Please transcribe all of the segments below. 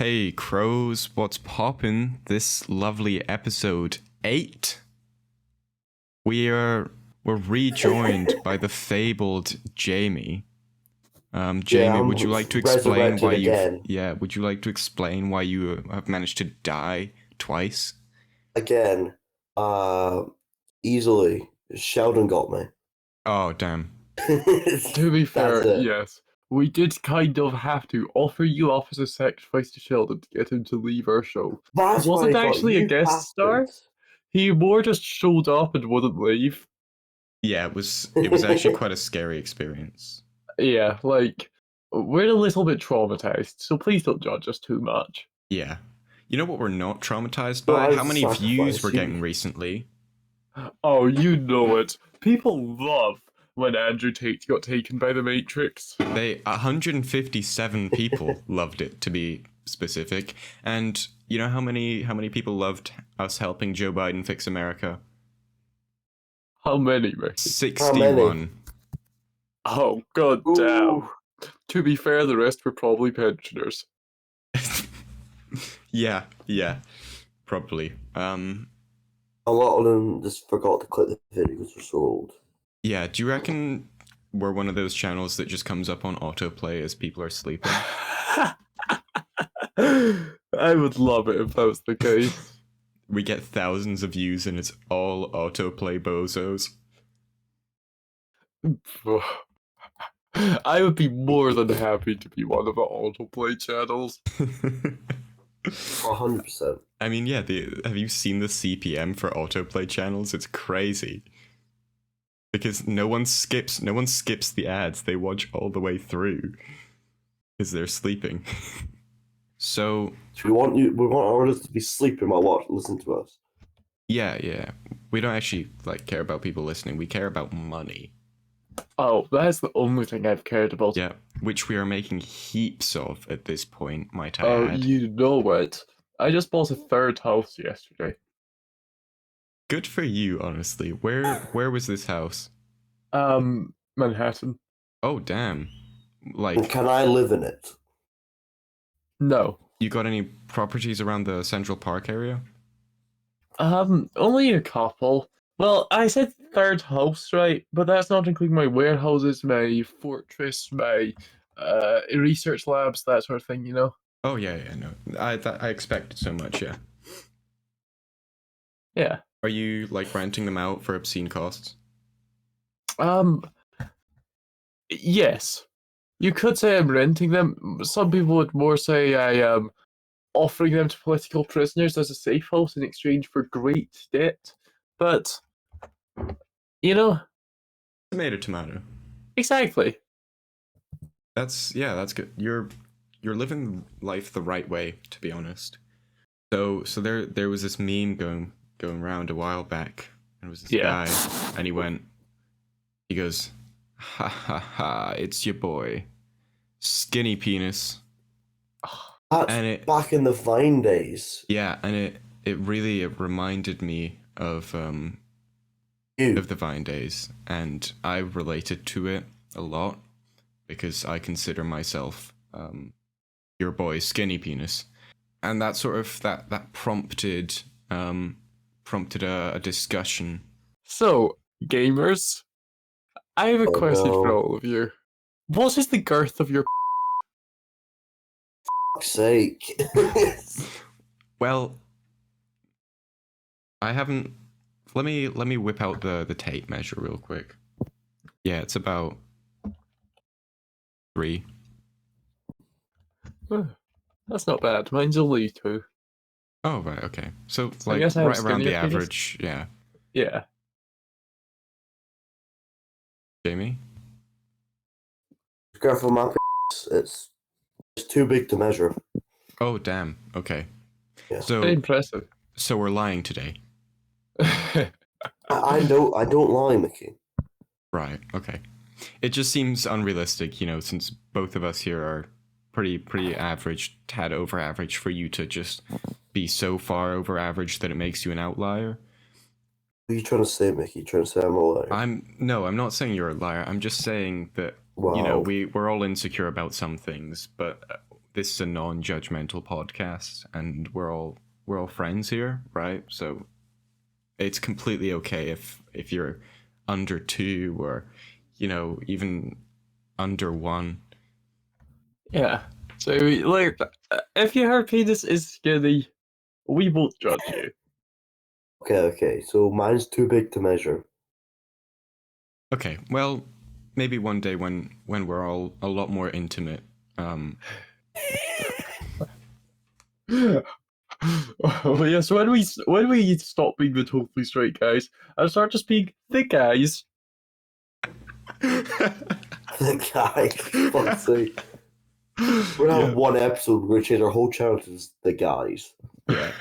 Hey crows, what's poppin'? This lovely episode 8. We're rejoined by the fabled Jamie. Yeah, Jamie, I'm would you like to explain resurrected why again. would you like to explain why you have managed to die twice? Again. Uh, Easily. Sheldon got me. Oh, damn. To be That's fair, it. yes, we did kind of have to offer you up as a sacrifice to Sheldon to get him to leave our show. That's He why I wasn't thought actually a you guest star. bastards. He more just showed up and wouldn't leave. Yeah, it was actually quite a scary experience. Yeah, we're a little bit traumatized, so please don't judge us too much. Yeah. You know what we're not traumatized Well, by? I How many views sacrifice we're you. getting recently? Oh, you know it. People love when Andrew Tate got taken by the Matrix. 157 people loved it, to be specific. And you know how many people loved us helping Joe Biden fix America? How many, Rick? 61. Oh, god Ooh. damn. To be fair, the rest were probably pensioners. Yeah, probably. A lot of them just forgot to click the video because they're so old. Yeah, do you reckon we're one of those channels that just comes up on autoplay as people are sleeping? I would love it if that was the case. We get thousands of views and it's all autoplay bozos. I would be more than happy to be one of the autoplay channels. 100%. I mean, yeah, have you seen the CPM for autoplay channels? It's crazy. Because no one skips the ads. They watch all the way through. Because they're sleeping. So We want our listeners to be sleeping while listening to us. yeah. We don't actually care about people listening. We care about money. Oh, that's the only thing I've cared about. Yeah, which we are making heaps of at this point, might I Oh, add. you know it. I just bought a third house yesterday. Good for you, honestly. Where was this house? Manhattan. Oh, damn. And can I live in it? No. You got any properties around the Central Park area? Only a couple. Well, I said third house, right? But that's not including my warehouses, my fortress, my research labs, that sort of thing, you know? Oh, yeah, no. I expected so much, yeah. Yeah. Are you, renting them out for obscene costs? Yes. You could say I'm renting them. Some people would more say I am offering them to political prisoners as a safe house in exchange for great debt. But, you know, Tomato. exactly. That's good. You're living life the right way, to be honest. So there was this meme going around a while back, and it was this guy, and he goes, ha ha ha, it's your boy, skinny penis. That's back in the Vine days. Yeah, and it really reminded me of the Vine days, and I related to it a lot because I consider myself your boy, skinny penis. And that sort of that prompted a discussion. So, gamers, I have a question for all of you. What is the girth of your fuck's sake? Well, I haven't. Let me whip out the tape measure real quick. Yeah, it's about 3. That's not bad. Mine's only 2. Oh, right, okay. So, I guess I have right around the skinnier penis. average, yeah. Yeah. Jamie? Careful, my it's too big to measure. Oh, damn. Okay. Yeah. So Very impressive. So we're lying today. I don't lie, Mickey. Right, okay. It just seems unrealistic, since both of us here are pretty average, tad over average, for you to just be so far over average that it makes you an outlier. What are you trying to say, Mickey? You trying to say I'm a liar? I'm not saying you're a liar. I'm just saying that, Wow. we're all insecure about some things, but this is a non-judgmental podcast, and we're all friends here, right? So it's completely okay if you're under 2 or, you know, even under 1. Yeah. So, like, if your penis is skinny, we won't judge you. Okay. So mine's too big to measure. Okay, well, maybe one day when we're all a lot more intimate. Oh, yes, when we stop being the totally straight guys and start just being the guys. The guy, fuck's sake. We're gonna have one episode where we change our whole channel to just the guys. Yeah.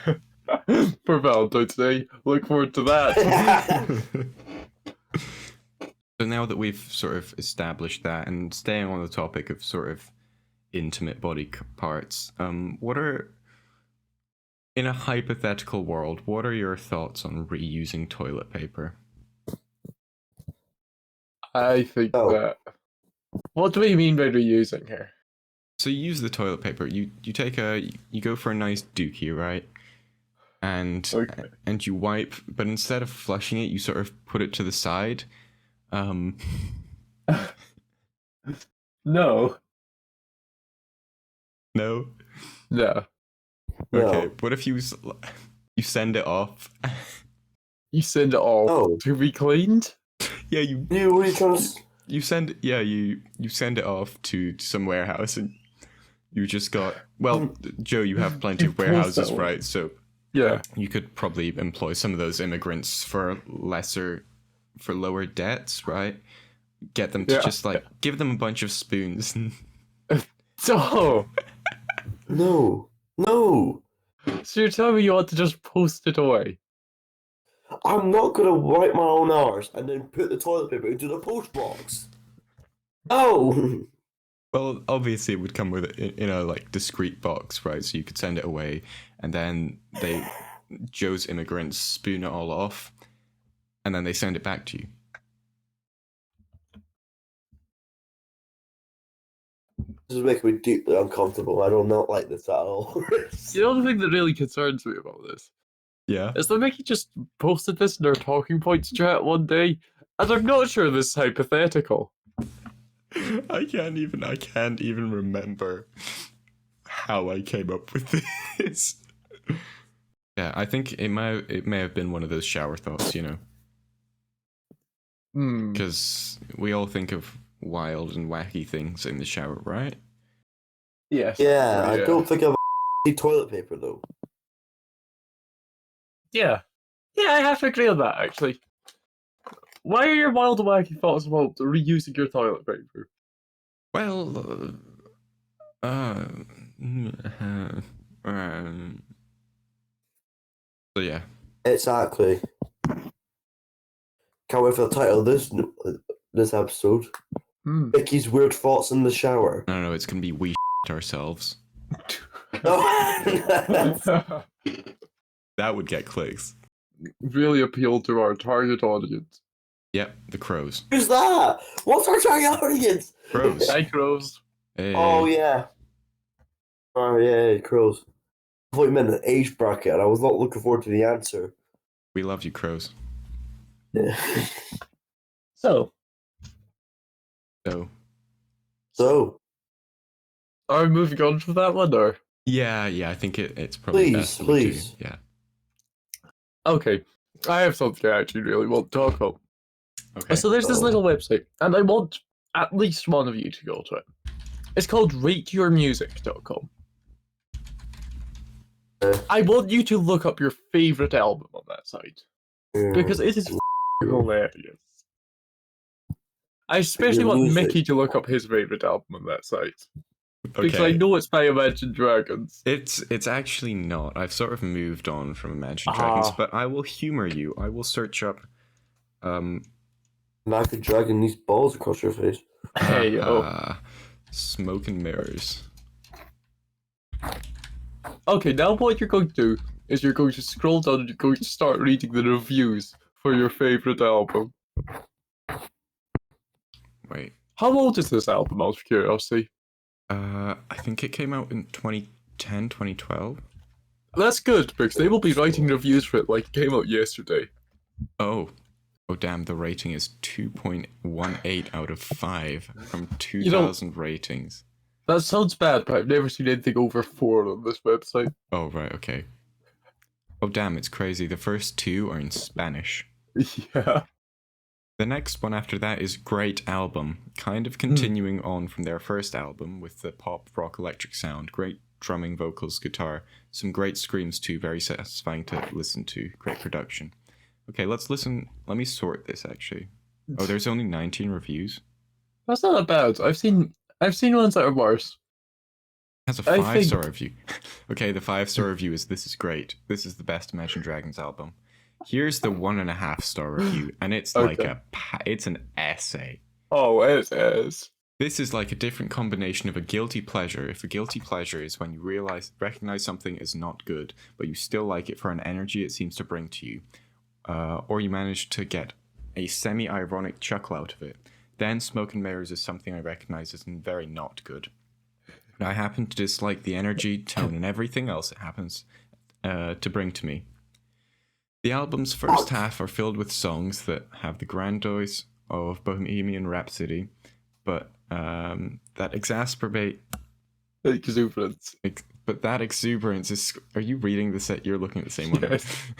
For Valentine's Day. Look forward to that. So now that we've sort of established that, and staying on the topic of sort of intimate body parts, what are, in a hypothetical world, what are your thoughts on reusing toilet paper? I think that. What do we mean by reusing here? So you use the toilet paper. You go for a nice dookie, right? And Okay. and you wipe, but instead of flushing it, you sort of put it to the side. No. No. No. Okay. What if you send it off? You send it off to be cleaned? Yeah, you. What are you trying to? You send it off to some warehouse, and you just got, well, Joe, you have plenty of warehouses, right? So yeah, you could probably employ some of those immigrants for lower debts, right? Get them to just like give them a bunch of spoons. So No. So you're telling me you want to just post it away? I'm not gonna wipe my own arse and then put the toilet paper into the post box. Oh. Well, obviously it would come with it in a like discreet box, right? So you could send it away, and then Joe's immigrants spoon it all off, and then they send it back to you. This is making me deeply uncomfortable. I do not like this at all. You know the thing that really concerns me about this? Yeah. Is that Mickey just posted this in our talking points chat one day, and I'm not sure this is hypothetical. I can't even remember how I came up with this. Yeah, I think it may have been one of those shower thoughts, you know. Because we all think of wild and wacky things in the shower, right? Yes. Yeah, I don't think I've toilet paper though. Yeah, I have to agree on that, actually. Why are your wild and wacky thoughts about reusing your toilet paper? Well, so yeah. Exactly. Can't wait for the title of this episode. Mickey's weird thoughts in the shower. No, it's gonna be we ourselves. Oh. That would get clicks. Really appeal to our target audience. Yep, the crows. Who's that? What's our target audience? Crows. Hi, crows. Hey. Oh yeah. Oh yeah, crows. I thought you meant an age bracket, and I was not looking forward to the answer. We love you, crows. Yeah. So. Are we moving on from that one, or? Yeah, I think it's probably best. Please. Yeah. Okay, I have something I actually really want to talk about. Okay. So there's this little website, and I want at least one of you to go to it. It's called rateyourmusic.com. I want you to look up your favorite album on that site, because it is hilarious. I especially want Mickey to look up his favorite album on that site. Because I know it's by Imagine Dragons. It's actually not. I've sort of moved on from Imagine Dragons, but I will humor you. I will search up Imagine dragging these balls across your face. Hey Smoke and Mirrors. Okay, now what you're going to do is you're going to scroll down and you're going to start reading the reviews for your favorite album. Wait. How old is this album, out of curiosity? I think it came out in 2010, 2012. That's good, because they will be writing reviews for it like it came out yesterday. Oh. Oh, damn, the rating is 2.18 out of 5 from You know, 2,000 ratings. that sounds bad, but I've never seen anything over 4 on this website. Oh, right, okay. Oh, damn, it's crazy. The first 2 are in Spanish. Yeah. The next one after that is Great Album, kind of continuing on from their first album with the pop, rock, electric sound, great drumming, vocals, guitar, some great screams too, very satisfying to listen to, great production. Okay, let's listen. Let me sort this actually. Oh, there's only 19 reviews. That's not that bad. I've seen ones that are worse. It has a I 5-star think- review. Okay, the 5-star review is "This is great. This is the best Imagine Dragons album." Here's the 1.5-star review, and it's like Okay. it's an essay. Oh, it is. This is like a different combination of a guilty pleasure. If a guilty pleasure is when you recognize something is not good, but you still like it for an energy it seems to bring to you, or you manage to get a semi-ironic chuckle out of it, then Smoke and Mirrors is something I recognize as very not good. I happen to dislike the energy, tone, and everything else it happens to bring to me. The album's first half are filled with songs that have the grandiose of Bohemian Rhapsody, but that exacerbate. Exuberance. But that exuberance is. Are you reading the set? You're looking at the same one. Yes.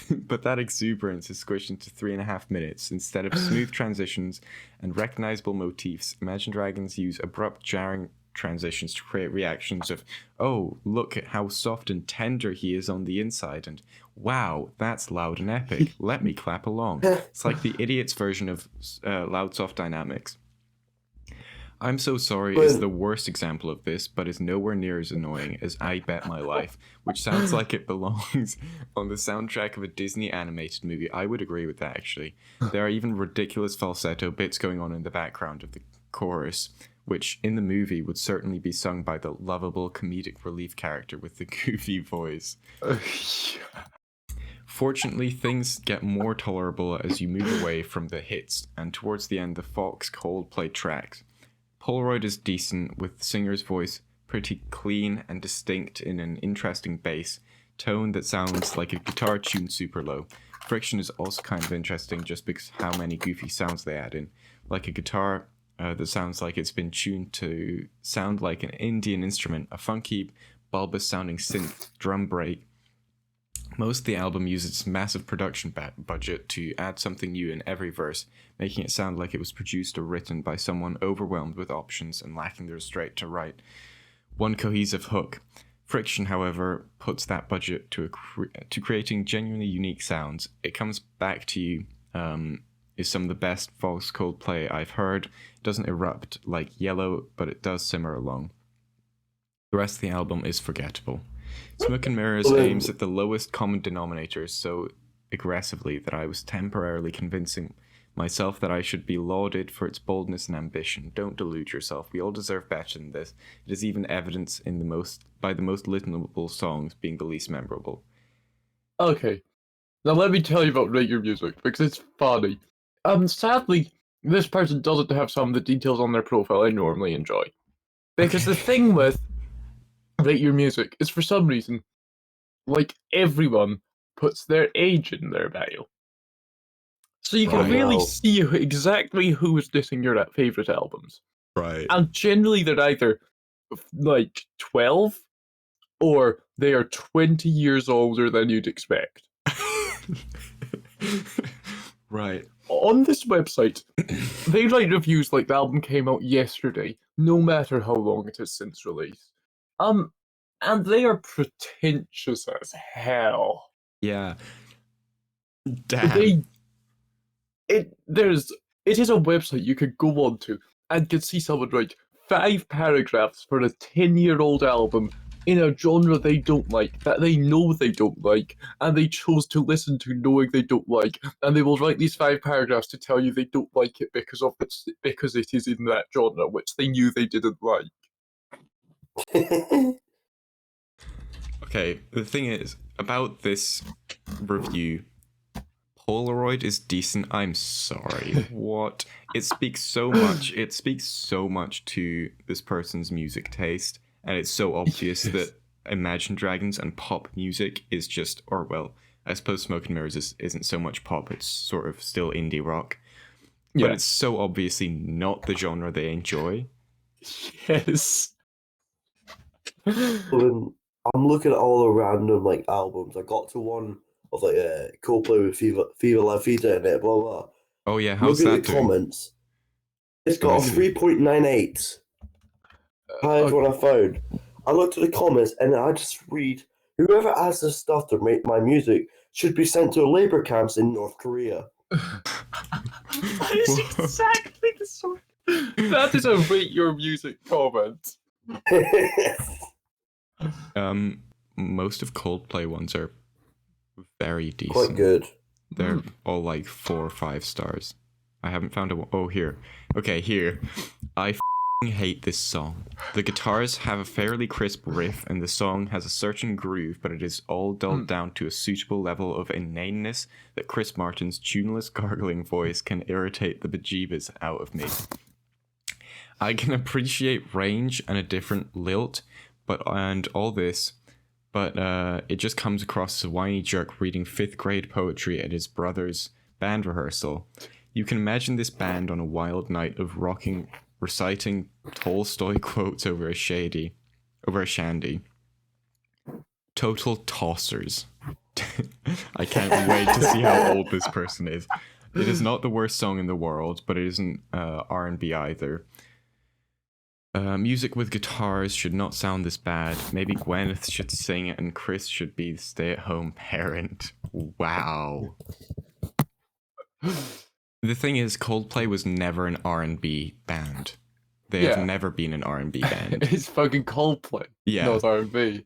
But that exuberance is squished into 3.5 minutes. Instead of smooth transitions and recognizable motifs, Imagine Dragons use abrupt, jarring transitions to create reactions of, oh, look at how soft and tender he is on the inside, and wow, that's loud and epic. Let me clap along. It's like the idiot's version of Loud Soft Dynamics. I'm So Sorry is the worst example of this, but is nowhere near as annoying as I Bet My Life, which sounds like it belongs on the soundtrack of a Disney animated movie. I would agree with that, actually. There are even ridiculous falsetto bits going on in the background of the chorus, which in the movie would certainly be sung by the lovable comedic relief character with the goofy voice. Fortunately, things get more tolerable as you move away from the hits and towards the end the Fox Coldplay tracks. Polaroid is decent, with the singer's voice pretty clean and distinct in an interesting bass tone that sounds like a guitar tuned super low. Friction is also kind of interesting just because how many goofy sounds they add in, like a guitar that sounds like it's been tuned to sound like an Indian instrument, a funky, bulbous sounding synth drum break. Most of the album uses massive production budget to add something new in every verse, making it sound like it was produced or written by someone overwhelmed with options and lacking the restraint to write one cohesive hook. Friction, however, puts that budget to creating genuinely unique sounds. It comes back to you is some of the best Fox Coldplay I've heard. It doesn't erupt like Yellow, but it does simmer along. The rest of the album is forgettable. Smoke and Mirrors aims at the lowest common denominator so aggressively that I was temporarily convincing myself that I should be lauded for its boldness and ambition. Don't delude yourself. We all deserve better than this. It is even evidence in the most listenable songs being the least memorable. Okay. Now let me tell you about Rate Your Music, because it's funny. Sadly, this person doesn't have some of the details on their profile I normally enjoy. Because the thing with Rate Your Music is, for some reason, like everyone puts their age in their bio. So you can really see exactly who is dissing your favorite albums. Right. And generally they're either like 12 or they are 20 years older than you'd expect. Right. On this website, they write reviews like the album came out yesterday, no matter how long it has since released. And they are pretentious as hell. Yeah. Damn. It is a website you could go on to and could see someone write 5 paragraphs for a 10-year-old album in a genre they don't like, that they know they don't like, and they chose to listen to knowing they don't like, and they will write these 5 paragraphs to tell you they don't like it because it is in that genre, which they knew they didn't like. Okay, the thing is, about this review, Polaroid is decent. I'm sorry. What? It speaks so much. It speaks so much to this person's music taste, and it's so obvious Yes. that Imagine Dragons and pop music is just, or well, I suppose Smoke and Mirrors isn't so much pop. It's sort of still indie rock, but Yeah. it's so obviously not the genre they enjoy. Yes. When I'm looking at all the random like albums, I got to one of like Coldplay with Viva La Vida in it, blah blah. Oh yeah, how's Looking that at the doing? comments, it's Let me got a see. 3.98. Highest one I found. I looked at the comments and I just read, whoever adds this stuff to make my music should be sent to labor camps in North Korea. That is exactly the sort. That is a rate your music comment. Most of Coldplay ones are very decent. Quite good. They're all like 4 or 5 stars. I haven't found a one. Oh, here. Okay, here. I hate this song. The guitars have a fairly crisp riff, and the song has a certain groove, but it is all dulled down to a suitable level of inaneness that Chris Martin's tuneless gargling voice can irritate the bejeebus out of me. I can appreciate range and a different lilt, and all this, but it just comes across as a whiny jerk reading 5th grade poetry at his brother's band rehearsal. You can imagine this band on a wild night of reciting Tolstoy quotes over a shandy. Total tossers. I can't wait to see how old this person is. It is not the worst song in the world, but it isn't R&B either. Music with guitars should not sound this bad. Maybe Gwyneth should sing it and Chris should be the stay-at-home parent. Wow. The thing is, Coldplay was never an R&B band. They have never been an R&B band. It's fucking Coldplay. Yeah. Not R&B.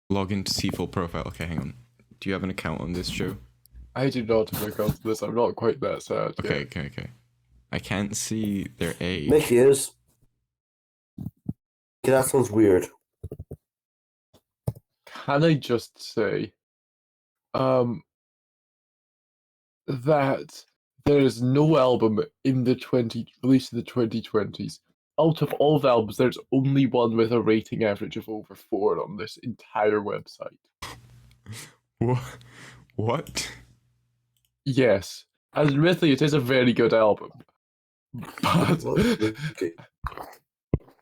Log into see full profile. Okay, hang on. Do you have an account on this show? I do not have an account to this. I'm not quite that sad. Okay, okay. I can't see their age. Mickey is. Okay, that sounds weird. Can I just say, that there is no album in the released in the 2020s. Out of all the albums, there's only one with a rating average of over 4 on this entire website. What? Yes, admittedly, it is a very good album. But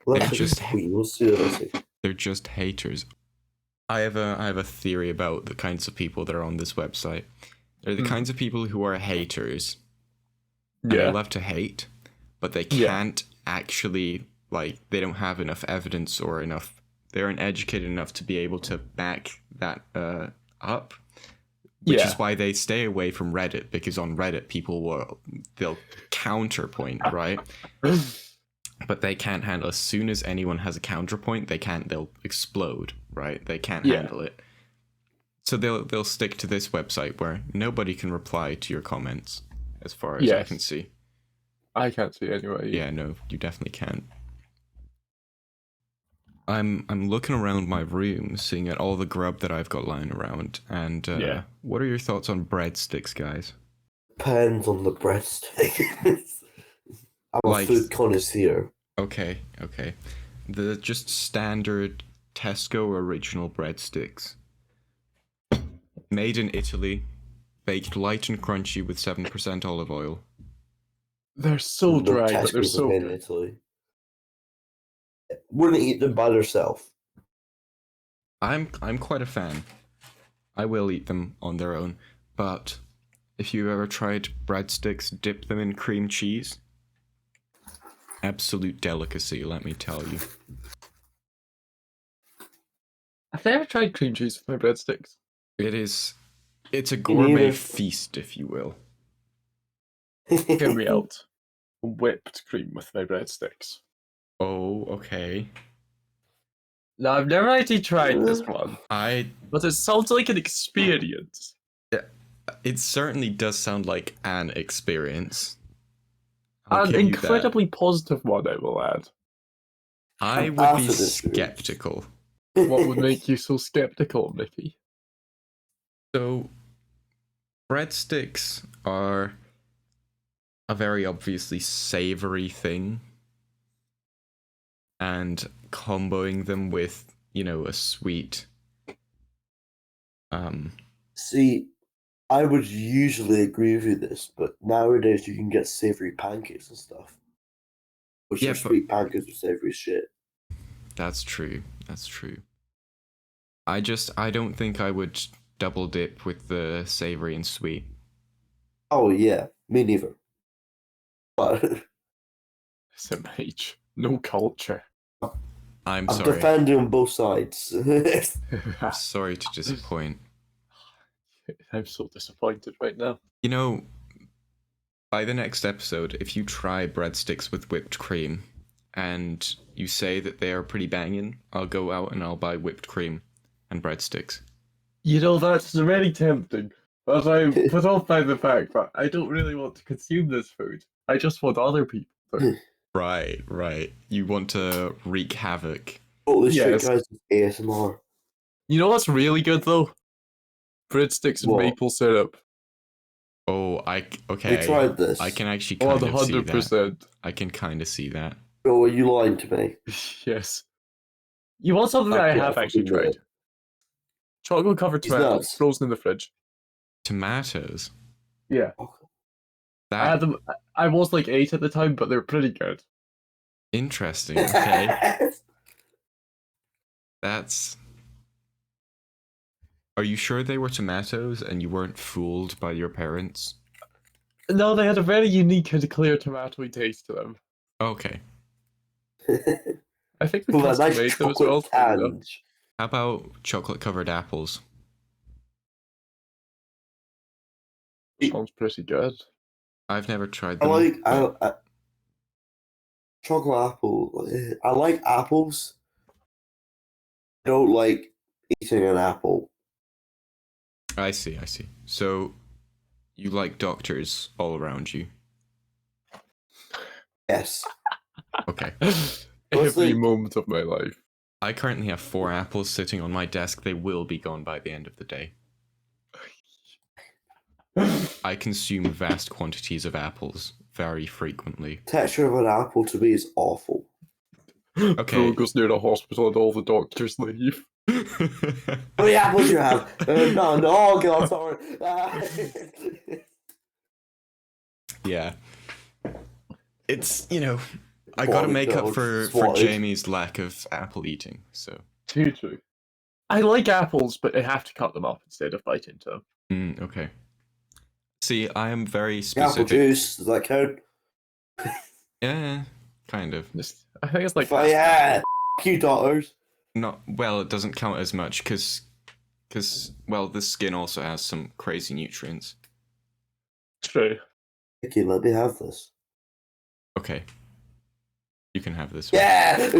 Let's just- we'll see what I see. They're just haters. I have a theory about the kinds of people that are on this website. They're the kinds of people who are haters. And they love to hate, but they can't actually, like, they don't have enough evidence or enough, they aren't educated enough to be able to back that up. Which is why they stay away from Reddit, because on Reddit they'll counterpoint, right? But they can't handle, as soon as anyone has a counterpoint, they'll explode, right? They can't handle it. So they'll stick to this website where nobody can reply to your comments, as far as I can see. I can't see anyway. Yeah, no, you definitely can't. I'm looking around my room, seeing at all the grub that I've got lying around, and what are your thoughts on breadsticks, guys? Depends on the breadstick. I'm a food connoisseur. Okay. The just standard Tesco original breadsticks. Made in Italy, baked light and crunchy with 7% olive oil. They're so dry, but they're so in good. Italy. Wouldn't eat them by themselves. I'm quite a fan. I will eat them on their own, but if you've ever tried breadsticks, dip them in cream cheese. Absolute delicacy, let me tell you. Have they ever tried cream cheese with my breadsticks? It's a gourmet feast, if you will. Hear me out. Whipped cream with my breadsticks. Oh, okay. Now, I've never actually tried this one, but it sounds like an experience. It certainly does sound like an experience. An incredibly positive one, I will add. I would be skeptical. What would make you so skeptical, Mickey? So, breadsticks are a very obviously savory thing, and comboing them with, a sweet. See, I would usually agree with you this, but nowadays you can get savory pancakes and stuff. Which Yeah, are but sweet pancakes with savory shit. that's true. That's true. I don't think I would double dip with the savory and sweet. Oh yeah, me neither. But SMH. No culture. I'm I'm sorry. defending both sides. Sorry to disappoint. I'm so disappointed right now. By the next episode, if you try breadsticks with whipped cream and you say that they are pretty banging, I'll go out and I'll buy whipped cream and breadsticks. That's very tempting, but I'm put off by the fact that I don't really want to consume this food. I just want other people to. Right. You want to wreak havoc. Oh, this shit, Yes. guys, is ASMR. You know what's really good though? Breadsticks and What? maple syrup. Oh, We tried this. I can actually kind of see that. 100%. I can kind of see that. Oh, are you lying to me? Yes. You want something that I Okay, have I actually fucking tried? did. Chocolate covered He's tomatoes nuts. frozen in the fridge. Tomatoes. Yeah. I That had them. I was like 8 at the time, but they're pretty good. interesting. Okay. That's. Are you sure they were tomatoes and you weren't fooled by your parents? No, they had a very unique and clear tomatoey taste to them. Okay. I think the Well, custom nice made them as well. chocolate tange. How about chocolate covered apples? Sounds pretty good. I've never tried I them. like I chocolate apple. I like apples. I don't like eating an apple. I see. So, you like doctors all around you? Yes. Okay. Every like- moment of my life. I currently have 4 apples sitting on my desk. They will be gone by the end of the day. I consume vast quantities of apples very frequently. Texture of an apple to me is awful. Okay. Bro goes near the hospital and all the doctors leave. How many apples you have? None. Oh god, sorry. Yeah. It's, I gotta Body make up dog for swatted. Jamie's lack of apple eating, so. Too true. I like apples, but I have to cut them up instead of bite into them. Okay. See, I am very Apple specific. juice, does that count? Yeah, kind of. I think it's like But yeah, f you daughters. Well, it doesn't count as much because the skin also has some crazy nutrients. true. Okay, let me have this. Okay. You can have this one. Yeah!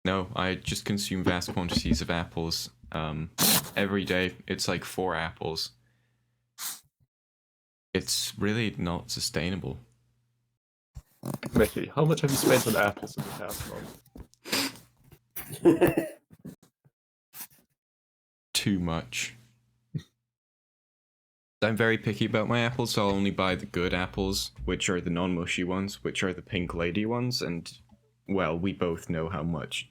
No, I just consume vast quantities of apples. Every day. It's like 4 apples. It's really not sustainable. Mickey, how much have you spent on apples in the past month? Too much. I'm very picky about my apples, so I'll only buy the good apples, which are the non-mushy ones, which are the pink lady ones, and, well, we both know how much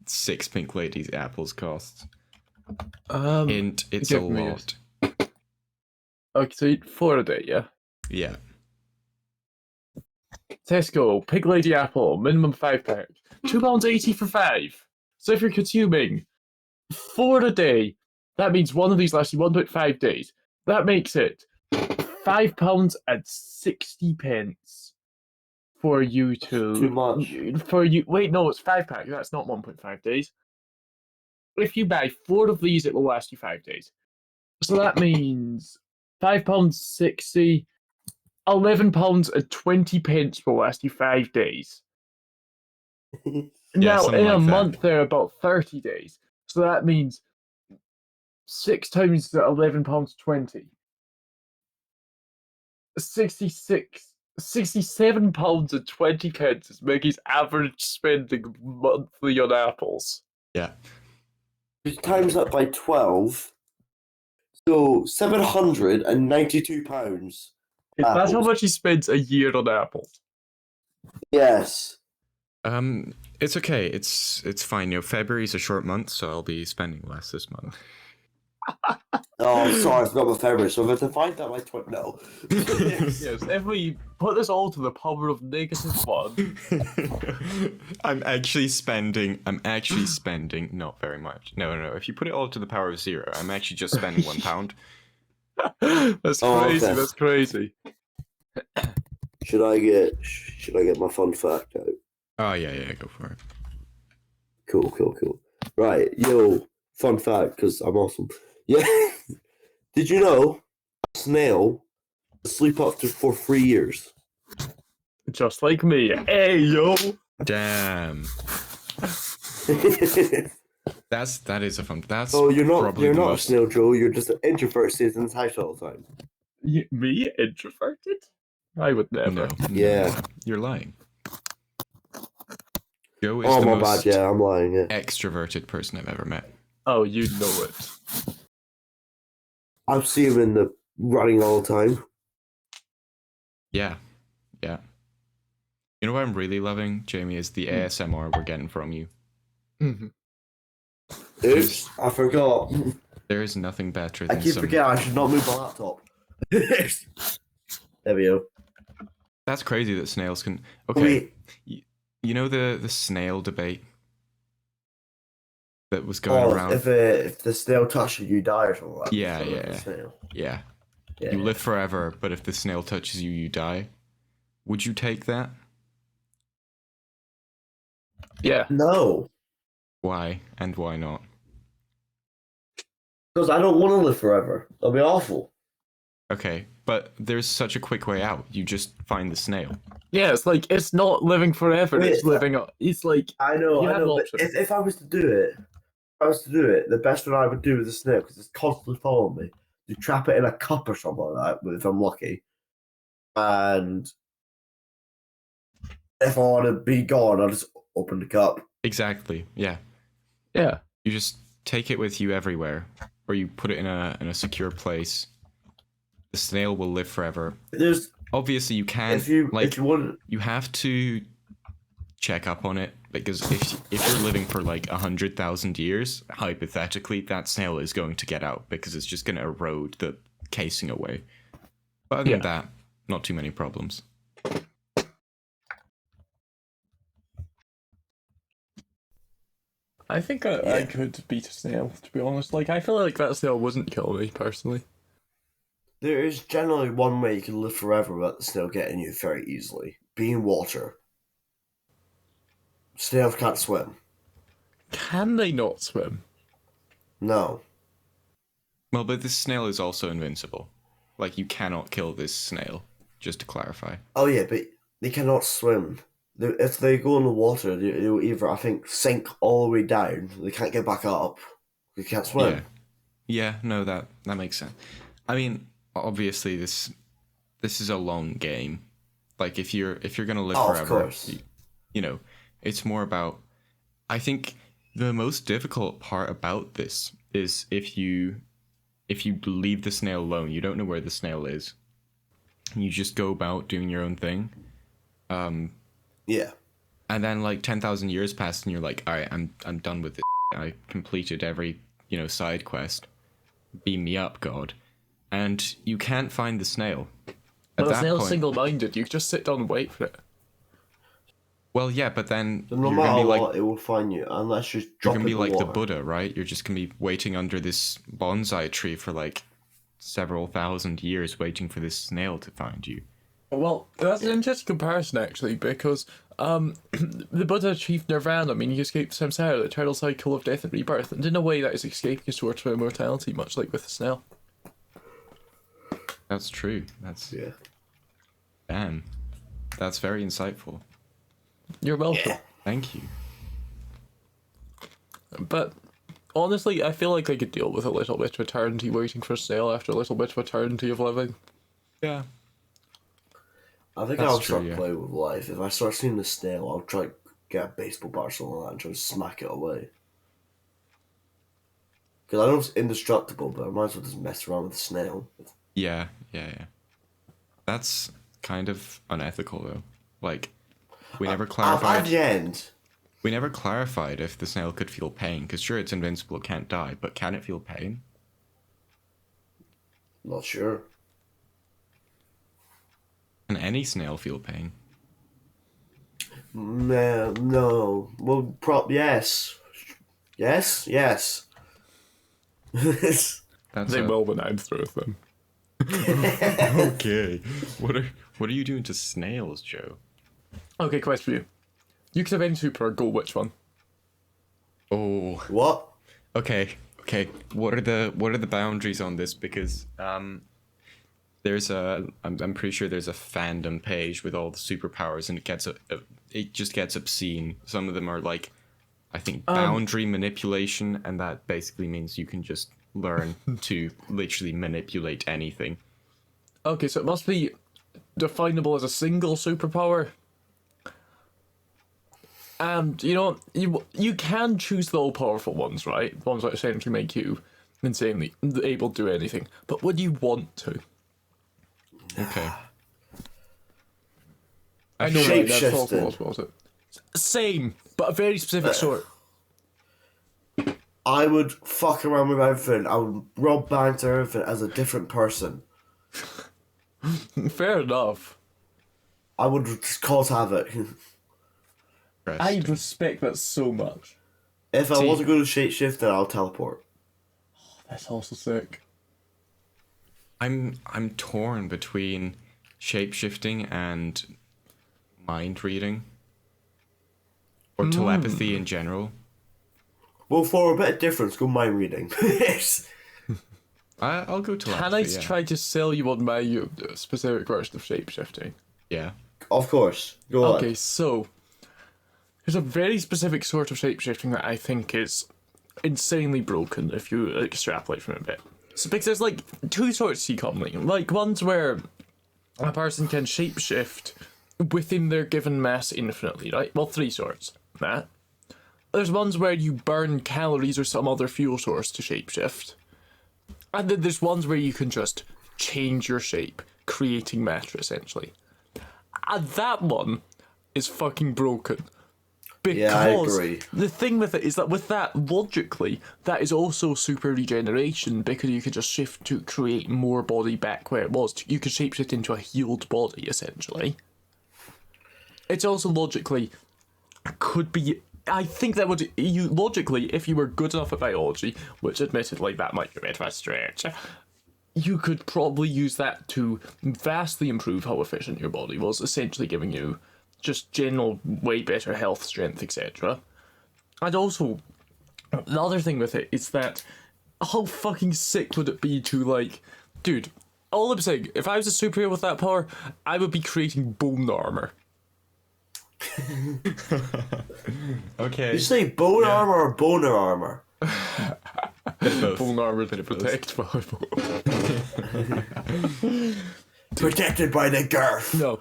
6 pink lady apples cost. And it's a give me a- lot. Okay, so you eat 4 a day, yeah? Yeah. Tesco, Pig Lady Apple, minimum 5 pack. £2.80 for 5. So if you're consuming 4 a day, that means one of these lasts you 1.5 days. That makes it £5.60 for you to. Too much. Wait, no, it's 5 pack. That's not 1.5 days. If you buy 4 of these, it will last you 5 days. So that means £5.60. £11.20 will last you 5 days. Now, something in a like that. month, they're about 30 days. So that means 6 times the £11.20. £67.20 is Mickey's average spending monthly on apples. Yeah. times that by 12, so £792. That's how Apples. much he spends a year on apples. Yes. It's okay. It's fine. You know, February's a short month, so I'll be spending less this month. Oh, sorry, I forgot my favourite. So if I divide that by 12, no. Yes, if we put this all to the power of -1, I'm actually spending not very much. No. If you put it all to the power of 0, I'm actually just spending £1. that's Oh, crazy. okay. That's crazy. Should I get my fun fact out? Oh yeah, go for it. Cool. Right, yo, fun fact, because I'm awesome. Yeah. Did you know a snail can sleep up to for 3 years? Just like me. Hey yo. Damn. That is a fun. That's Oh, you're probably the not a most. snail, Joe. You're just an introvert stays in his house all the time. Me introverted? I would never. No, Yeah. no, you're lying. Joe is Oh, the my most bad. Yeah, I'm lying. Yeah. extroverted person I've ever met. Oh, you know it. I see him in the running all the time. Yeah. You know what I'm really loving, Jamie, is the ASMR we're getting from you. Mhm. Oops, I forgot. There is nothing better I than keep some. forgetting I should not move my laptop. There we go. That's crazy that snails can. Okay, Wait. you know the snail debate that was going around. If the snail touches you, die or something like that. Yeah, So yeah. the snail. Yeah, Yeah. you live forever, but if the snail touches you, you die. Would you take that? Yeah. No, Why and why not? because I don't want to live forever. That'll be awful. Okay, but there's such a quick way out. You just find the snail. Yeah, it's like it's not living forever. Wait, It's living up. It's like I know, You I have know. an But option. if I was to do it, the best one I would do with the snail, because it's constantly following me, to trap it in a cup or something like that, if I'm lucky. And if I want to be gone, I'll just open the cup. Exactly. Yeah. yeah. You just take it with you everywhere, or you put it in a secure place. The snail will live forever. There's Obviously, you can't. if you like, want. you have to check up on it, because if you're living for like 100,000 years, hypothetically, that snail is going to get out because it's just going to erode the casing away. But other than that, not too many problems. I think I could beat a snail, to be honest. Like, I feel like that snail wouldn't kill me, personally. There is generally one way you can live forever without the snail getting you very easily. Be in water. Snails can't swim. Can they not swim? No. Well, but this snail is also invincible. Like, you cannot kill this snail, just to clarify. Oh yeah, but they cannot swim. If they go in the water, they'll either, I think, sink all the way down. They can't get back up. They can't swim. Yeah, no, that makes sense. I mean, obviously this is a long game. Like, if you're gonna live Oh, of forever, course. you know, it's more about. I think the most difficult part about this is if you leave the snail alone, you don't know where the snail is. You just go about doing your own thing. Yeah. And then like 10,000 years pass and you're like, all right, I'm done with this. I completed every, side quest. Beam me up, God. And you can't find the snail. But the snail's single-minded. You just sit down and wait for it. Well, yeah, but then So no you're matter gonna be what, like, it will find you unless you you're drop gonna it be in like the the water. Buddha, right? You're just gonna be waiting under this bonsai tree for like several thousand years, waiting for this snail to find you. Well, that's an interesting comparison, actually, because the Buddha achieved nirvana. I mean, he escaped samsara, the eternal cycle of death and rebirth, and in a way that is escaping his towards immortality, much like with the snail. That's true. That's Yeah. damn. That's very insightful. You're welcome. Yeah. Thank you. But honestly, I feel like I could deal with a little bit of eternity waiting for a snail after a little bit of eternity of living. Yeah. I think That's I'll true, start yeah. playing with life. If I start seeing the snail, I'll try to get a baseball bat or something like that and try to smack it away. Because I know it's indestructible, but I might as well just mess around with the snail. Yeah. That's kind of unethical though. Like, we never At clarified. the end, We never clarified if the snail could feel pain. Because sure, it's invincible, it can't die, but can it feel pain? not sure. Can any snail feel pain? No. Well, yes. Yes. That's They will when I'm through with them. Okay. What are you doing to snails, Joe? Okay, question for you. You could have any superpower, go which one? Oh. What? Okay. What are the boundaries on this? Because there's I'm pretty sure there's a fandom page with all the superpowers, and it just gets obscene. Some of them are like, I think, boundary manipulation, and that basically means you can just learn to literally manipulate anything. Okay, so it must be definable as a single superpower. And you can choose the all-powerful ones, right? Ones that essentially make you insanely able to do anything. But would you want to? Okay. I know, right? That's Shape-shifting. awful, was it? Same, but a very specific sort. I would fuck around with everything. I would rob banks or everything as a different person. Fair enough. I would just cause havoc. I respect that so much. If I wasn't going to shapeshift, then I'll teleport. That's also sick. I'm torn between shapeshifting and mind reading, or telepathy in general. Well, for a bit of difference, go mind reading. I'll go telepathy. Can I yeah. try to sell you on my specific version of shapeshifting? Yeah. Of course. Go on. Okay, so there's a very specific sort of shapeshifting that I think is insanely broken if you extrapolate from it a bit. So because there's like two sorts you commonly, like ones where a person can shapeshift within their given mass infinitely, right? Well, three sorts. That. There's ones where you burn calories or some other fuel source to shapeshift. And then there's ones where you can just change your shape, creating matter essentially. And that one is fucking broken. Because Yeah, I agree. the thing with it is that with that, logically, that is also super regeneration because you could just shift to create more body back where it was. You could shapeshift into a healed body, essentially. It's also logically could be... I think that would... logically, if you were good enough at biology, which admittedly that might be a bit of a stretch, you could probably use that to vastly improve how efficient your body was, essentially giving you just general way better health, strength, etc. And also, the other thing with it is that how fucking sick would it be to, like, dude, all I'm saying, if I was a superhero with that power, I would be creating bone armor. Okay. You say bone armor or boner armor? Bone armor to protect volleyball. Protected by the girth. No,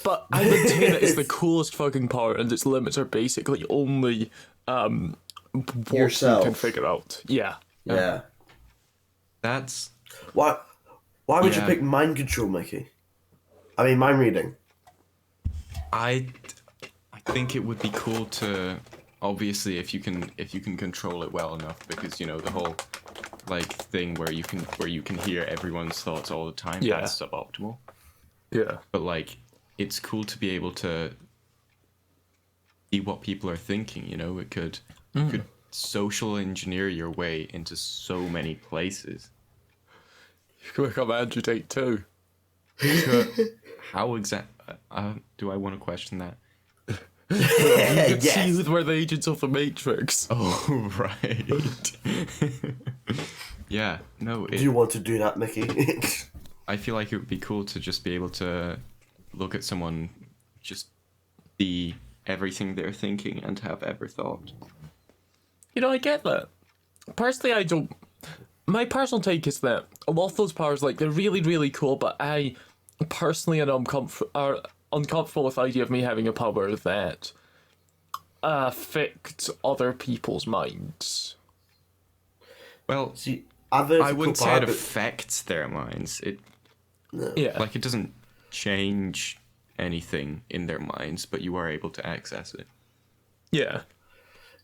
but I maintain it is the coolest fucking power, and its limits are basically only what Yourself. you can figure out. Yeah. Yeah. That's Why would you Yeah. pick mind control, Mickey? I mean, mind reading. I think it would be cool to, obviously, if you can control it well enough, because the whole like thing where you can hear everyone's thoughts all the time. Yeah. That's suboptimal. Yeah. But like, it's cool to be able to see what people are thinking. It could social engineer your way into so many places. You can become Andrew Tate too. How do I want to question that? You could Yes. see who were the agents of the Matrix. Oh, right. Yeah, no, Do you want to do that, Mickey? I feel like it would be cool to just be able to look at someone, just see everything they're thinking and have ever thought. I get that. Personally, I don't. My personal take is that a lot of those powers, like, they're really, really cool, but I personally am uncomfortable with the idea of me having a power that affects other people's minds. Well, See, I think it's I a wouldn't cool say power, it but affects their minds. It no. Yeah. like it doesn't change anything in their minds, but you are able to access it. Yeah.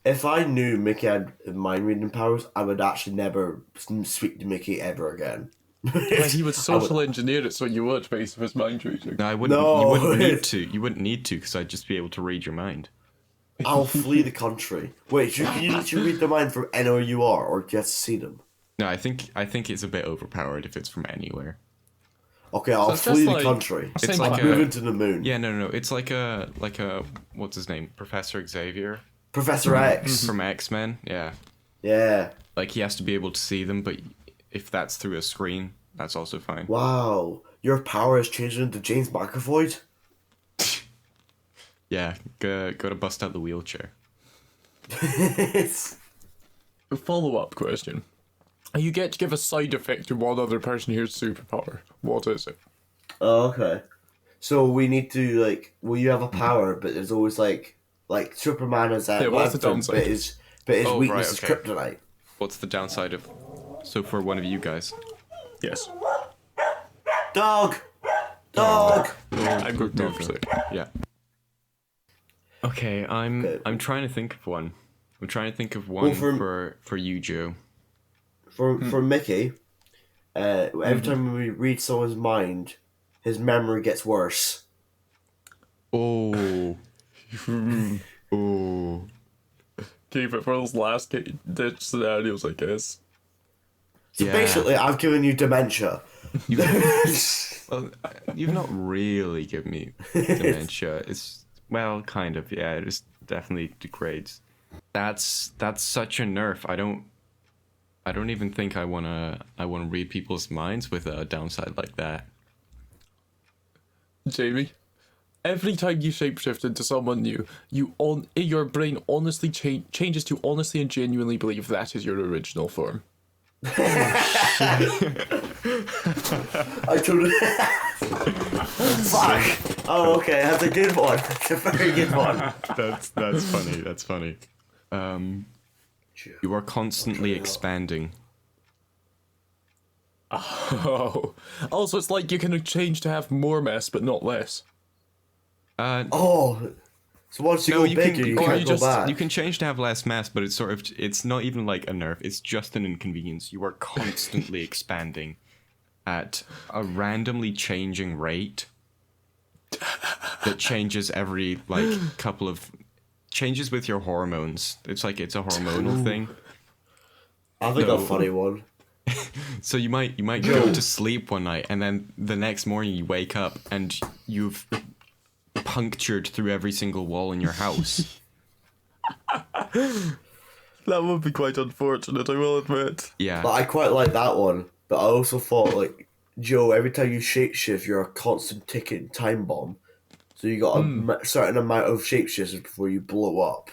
If I knew Mickey had mind reading powers, I would actually never speak to Mickey ever again. Like he would I social engineer it so you would based on his mind reading. No, I wouldn't. No, You wouldn't need it's- to. You wouldn't need to, because I'd just be able to read your mind. I'll flee the country. Wait, can you literally read the mind from anywhere you are, or just see them? No, I think it's a bit overpowered if it's from anywhere. Okay, I'll it's just flee the like- country. It's I'm like a- moving to the moon. Yeah, no. It's like a what's his name, Professor Xavier Professor X. from X-Men. Yeah, Yeah. like he has to be able to see them, but if that's through a screen, that's also fine. Wow. Your power has changed into James McAvoy? Yeah, go to bust out the wheelchair. It's... Follow-up question. You get to give a side effect to one other person here's superpower. What is it? Oh, okay. So we need to, like, well, you have a power, but there's always, like Superman is that Yeah, what's the weapon, downside? but his Oh, weakness right, okay. is kryptonite. What's the downside of? So for one of you guys, Yes. Dog! Dog! I'm going to say. yeah. Okay, I'm Okay. trying to think of one. I'm trying to think of one for you, Joe. For Mickey, every time we read someone's mind, his memory gets worse. Oh. Oh. Keep it for those last ditch scenarios, I guess. So Yeah. basically, I've given you dementia. Well, you've not really given me dementia. It's well, kind of. Yeah, it just definitely degrades. That's such a nerf. I don't even think I wanna read people's minds with a downside like that. Jamie, every time you shapeshift into someone new, your brain honestly changes to honestly and genuinely believe that is your original form. I told Fuck! Oh, okay, that's a good one. That's a very good one. That's funny. That's funny. You are constantly expanding. Oh. Also, it's like you can change to have more mess, but not less. Oh, so once you No, go you bigger, can. you Or can't you go just back. you can change to have less mass, but it's not even like a nerf. It's just an inconvenience. You are constantly expanding at a randomly changing rate that changes every couple of changes with your hormones. It's like it's a hormonal thing. I think No. a funny one. So you might go to sleep one night and then the next morning you wake up and you've punctured through every single wall in your house. That would be quite unfortunate, I will admit. Yeah. But I quite like that one. But I also thought, like, Joe, every time you shapeshift, you're a constant ticking time bomb. So you got a certain amount of shapeshifts before you blow up.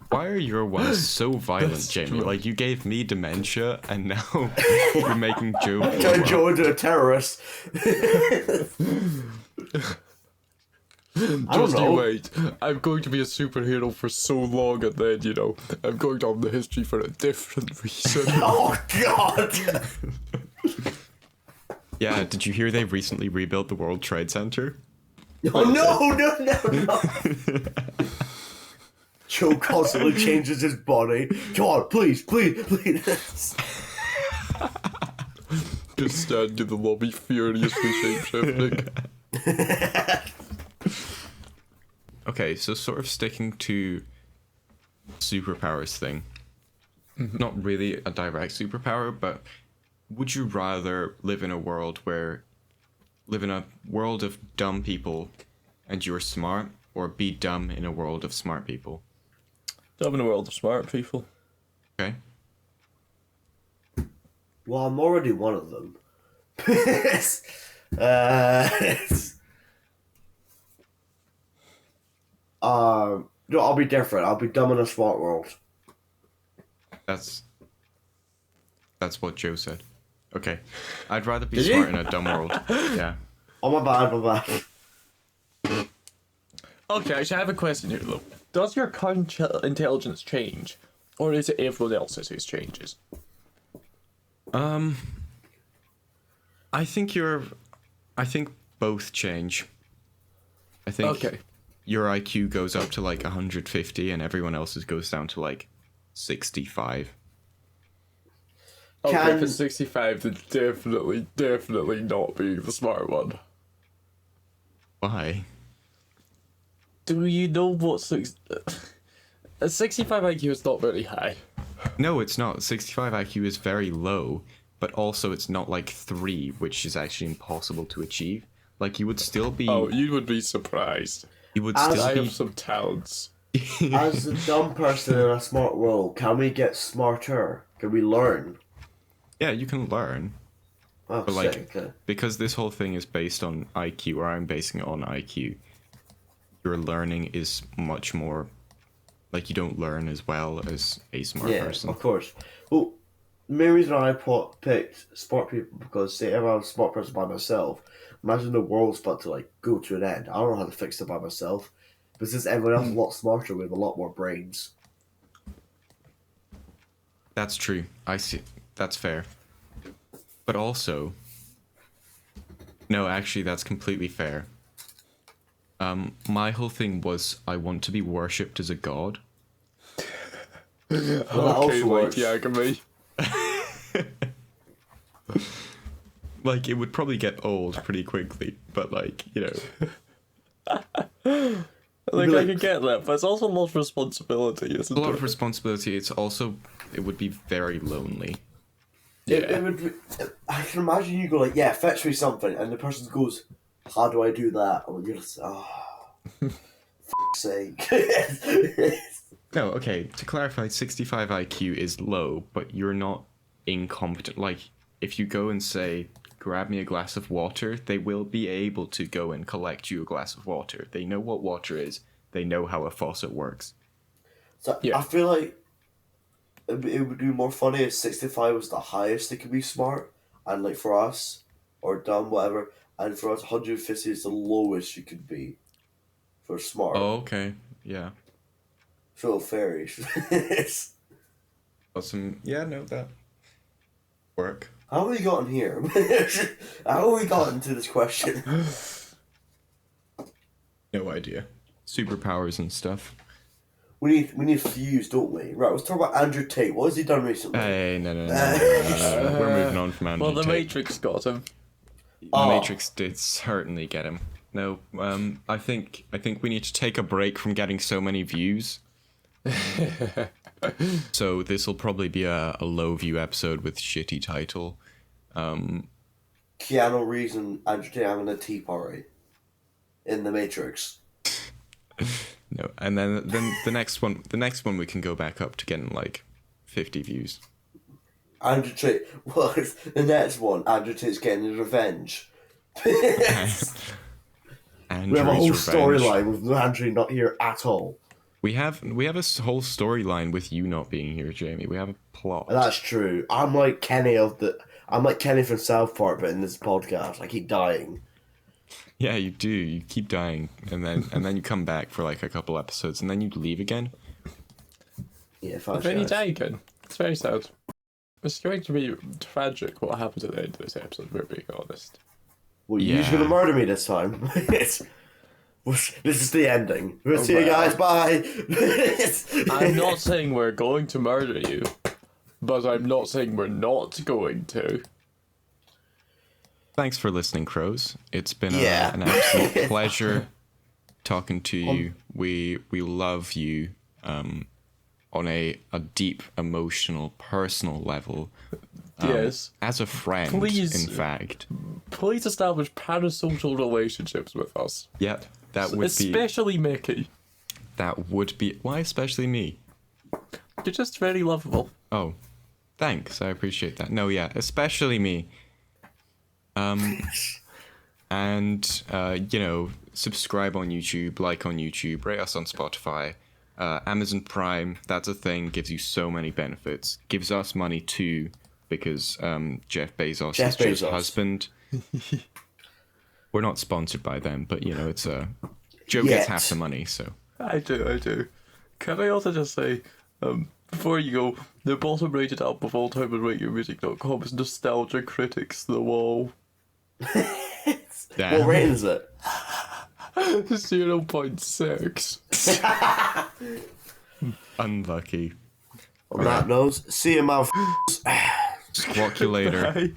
Why are your ones so violent, That's Jamie? true. Like you gave me dementia and now you're making Joe blow Turn up. Joe into a terrorist. I don't Just you know. wait. I'm going to be a superhero for so long and then, I'm going down the history for a different reason. Oh, God! Yeah, did you hear they recently rebuilt the World Trade Center? Oh, no. Joe constantly changes his body. Come on, please. Just stand in the lobby furiously shapeshifting. Okay, so sort of sticking to superpowers thing. Not really a direct superpower, but would you rather live in a world of dumb people and you're smart, or be dumb in a world of smart people? I'm in a world of smart people. Okay. Well, I'm already one of them. No, I'll be different. I'll be dumb in a smart world. That's what Joe said. Okay. I'd rather be Did smart you? in a dumb world. Yeah. Oh, my bad. Okay, I should have a question here, though. Does your current intelligence change Or is it everyone else's whose changes? I think both change. I think Okay. your IQ goes up to like 150 and everyone else's goes down to like 65. Okay, Can- if it's 65, then definitely not being the smart one. Why? Do you know what a 65 IQ is not very high. No, it's not. 65 IQ is very low, but also it's not like 3, which is actually impossible to achieve. Like you would still be Oh, you would be surprised. you would As still I be have some talents. As a dumb person in a smart world, can we get smarter? Can we learn? Yeah, you can learn. Oh, But like, sick. Okay. because this whole thing is based on IQ, or I'm basing it on IQ, your learning is much more, like, you don't learn as well as a smart Yeah, person. of course. Well, the main reason I picked smart people because say if I'm a smart person by myself, imagine the world's about to like go to an end. I don't know how to fix it by myself. But since everyone else is a lot smarter, we have a lot more brains. That's true. I see. That's fair. But also, no, actually, that's completely fair. My whole thing was I want to be worshipped as a god. Well, that Okay, also like works. Yagami. Like, it would probably get old pretty quickly, but like, you know, Like, be I like- can get that, but it's also a lot of responsibility, isn't a lot it? of responsibility. It would be very lonely. It would be, I can imagine you go like, yeah, fetch me something, and the person goes, how do I do that? And you're just, oh, f***'s sake. No, okay, to clarify, 65 IQ is low, but you're not incompetent. Like, if you go and say, grab me a glass of water, they will be able to go and collect you a glass of water. They know what water is. They know how a faucet works. So Yeah. I feel like it would be more funny if 65 was the highest it could be smart, and like for us, or dumb, whatever, and for us, 150 is the lowest you could be for smart. Oh, okay, yeah. So fairies. Awesome. Yeah, no, that work. How have we gotten here? How have we gotten to this question? No idea. Superpowers and stuff. We need fuse, don't we? Right, let's talk about Andrew Tate. What has he done recently? Hey, no. We're moving on from Andrew Well, the Tate. Matrix got him. The Oh. Matrix did certainly get him. No, I think we need to take a break from getting so many views. So this will probably be a low view episode with shitty title. Keanu Reeves and Andrew Tate having a tea party in the Matrix. No, and then the next one we can go back up to getting like 50 views. Andrew Tate. Well, the next one, Andrew Tate's getting his revenge. Andrew's We have a whole revenge. storyline with Andrew not here at all. We have a whole storyline with you not being here, Jamie. We have a plot. And that's true. I'm like Kenny from South Park, but in this podcast, I keep dying. Yeah, you do. You keep dying, and then you come back for like a couple episodes, and then you leave again. Yeah, But then he died again. It's very sad. It's going to be tragic what happened at the end of this episode, we're being honest. Well, you're Yeah. gonna murder me this time. This is the ending. We'll see you well. guys. Bye. I'm not saying we're going to murder you, but I'm not saying we're not going to. Thanks for listening, Crows. It's been Yeah. an absolute pleasure talking to you. We love you on a deep, emotional, personal level. Yes. As a friend, Please. in fact. Please establish parasocial relationships with us. Yep, that would be. Especially Mickey. That would be. Why especially me? You're just very lovable. Oh, thanks. I appreciate that. No, yeah, especially me. And subscribe on YouTube, like on YouTube, rate us on Spotify. Amazon Prime, that's a thing, gives you so many benefits. Gives us money too, because Jeff Bezos Jeff is Joe's Bezos. husband. We're not sponsored by them, but it's Joe gets Yet. half the money, so. I do. Can I also just say, Before you go, the bottom rated album of all time on RateYourMusic.com is Nostalgia Critics The Wall. Damn. What rating is it? 0.6. Unlucky. On that note, see you, man. Squawk you later. Bye.